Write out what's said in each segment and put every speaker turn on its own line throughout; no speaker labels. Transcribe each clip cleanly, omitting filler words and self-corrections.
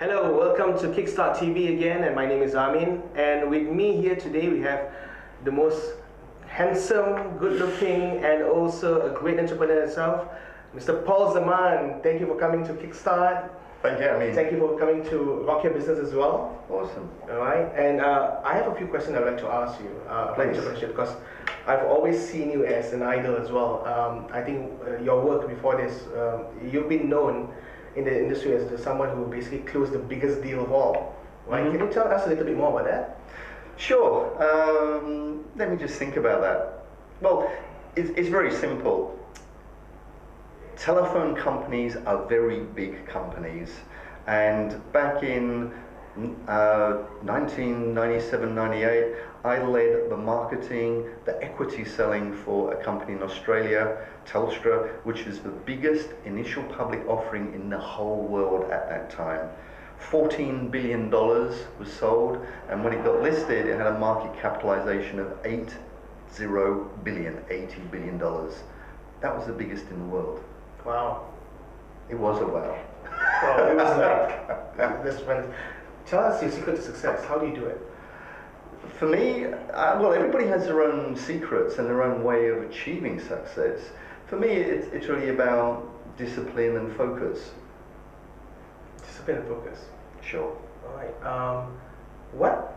Hello, welcome to Kickstart TV again, and my name is Amin. And with me here today, we have the most handsome, good-looking, and also a great entrepreneur himself, Mr. Paul Zaman. Thank you for coming to Kickstart.
Thank you, Amin.
Thank you for coming to Rock Your Business as well.
Awesome.
All right, and I have a few questions I'd like to ask you about
Please.
entrepreneurship, because I've always seen you as an idol as well. I think your work before this, you've been known in the industry as someone who basically closed the biggest deal of all. Right? Can you tell us a little bit more about that?
Sure. Let me just think about that. Well, it's very simple. Telephone companies are very big companies, and back in 1997-98, I led the marketing, the equity selling for a company in Australia, Telstra, which is the biggest initial public offering in the whole world at that time. $14 billion was sold, and when it got listed, it had a market capitalization of $80 billion. That was the biggest in the world.
Wow.
It was a wow.
Well, it was like this friend. Tell us your secret to success. How do you do it?
For me, well, everybody has their own secrets and their own way of achieving success. For me, it's really about discipline and focus.
Discipline and focus.
Sure.
All right. What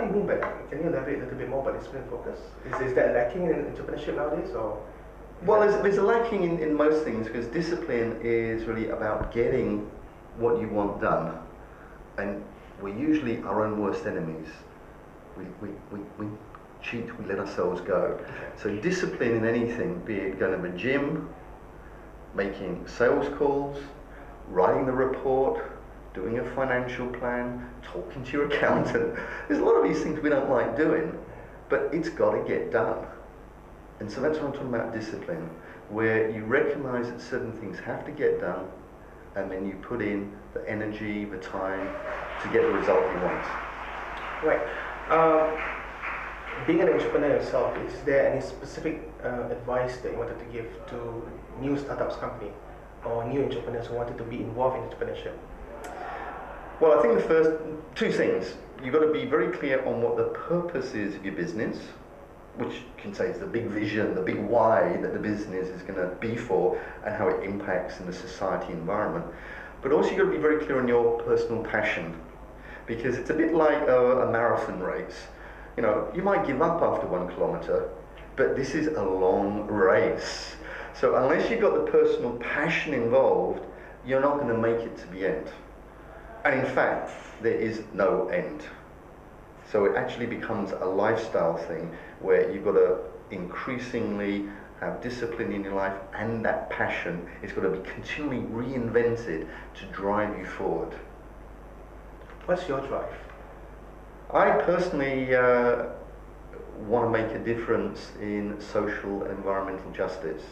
do you mean by that? Can you elaborate a little bit more about discipline and focus? Is that lacking in entrepreneurship nowadays, or?
Well, there's a lacking in most things, because discipline is really about getting what you want done, and we're usually our own worst enemies. We cheat, we let ourselves go.
Okay.
So discipline in anything, be it going to the gym, making sales calls, writing the report, doing a financial plan, talking to your accountant. There's a lot of these things we don't like doing, but it's got to get done. And so that's what I'm talking about, discipline, where you recognize that certain things have to get done, and then you put in the energy, the time to get the result you want.
Right. Being an entrepreneur yourself, is there any specific advice that you wanted to give to new startups company or new entrepreneurs who wanted to be involved in entrepreneurship?
Well, I think the first two things, you've got to be very clear on what the purpose is of your business, which you can say is the big vision, the big why that the business is going to be for, and how it impacts in the society environment. But also you've got to be very clear on your personal passion, because it's a bit like a marathon race. You know, you might give up after 1 kilometer, but this is a long race. So unless you've got the personal passion involved, you're not going to make it to the end. And in fact, there is no end. So it actually becomes a lifestyle thing where you've got to increasingly have discipline in your life, and that passion is got to be continually reinvented to drive you forward.
What's your drive?
I personally want to make a difference in social and environmental justice.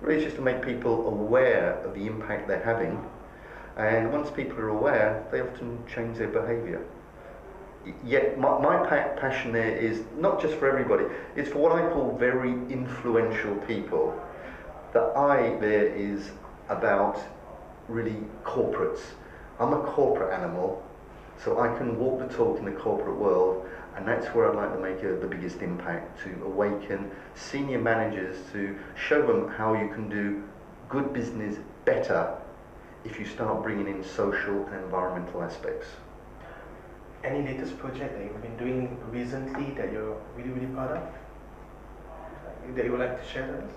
Really, it's just to make people aware of the impact they're having, and once people are aware, they often change their behaviour. Yet my passion there is not just for everybody, it's for what I call very influential people. The I there is about really corporates. I'm a corporate animal, so I can walk the talk in the corporate world, and that's where I'd like to make the biggest impact, to awaken senior managers, to show them how you can do good business better if you start bringing in social and environmental aspects.
Any latest project that you've been doing recently that you're really, really proud of? That you would like to share with us?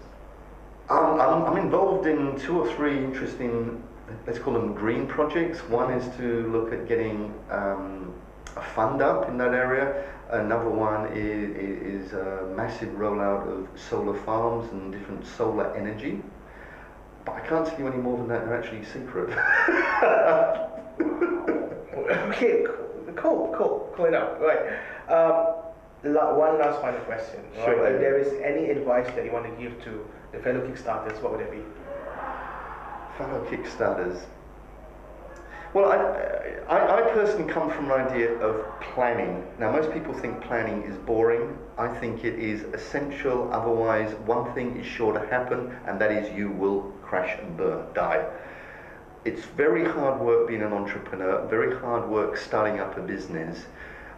I'm involved in 2 or 3 interesting, let's call them green projects. One is to look at getting a fund up in that area. Another one is a massive rollout of solar farms and different solar energy. But I can't tell you any more than that, they're actually secret.
Okay, cool enough. Right. One last final question.
Sure.
Right? If there is any advice that you want to give to the fellow Kickstarters, what would it be?
Fellow Kickstarters. Well, I personally come from an idea of planning. Now, most people think planning is boring. I think it is essential, otherwise one thing is sure to happen, and that is you will crash and burn, die. It's very hard work being an entrepreneur, very hard work starting up a business,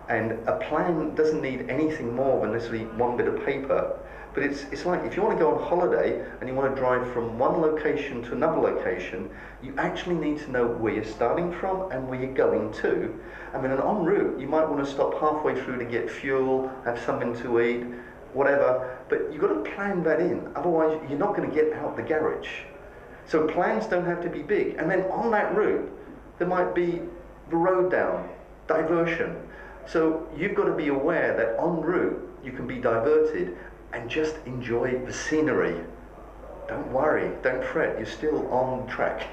and a plan doesn't need anything more than necessarily one bit of paper. But it's like if you want to go on holiday and you want to drive from one location to another location, you actually need to know where you're starting from and where you're going to. I mean, and en route, you might want to stop halfway through to get fuel, have something to eat, whatever, but you've got to plan that in, otherwise you're not going to get out the garage. So plans don't have to be big. And then on that route, there might be the road down, diversion. So you've got to be aware that en route, you can be diverted and just enjoy the scenery. Don't worry, don't fret, you're still on track.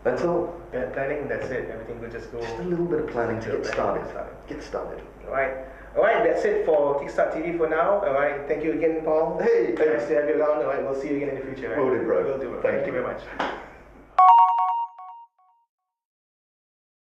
That's all.
Yeah, planning, that's it. Everything will just go.
Just a little bit of planning to get started. Get started.
Alright, that's it for Kickstart TV for now. Alright, thank you again, Paul.
Hey,
Nice to have you around. Alright, we'll see you again in the future.
Will do, bro.
Will do, bro.
Thank
Thank you
you.
very much.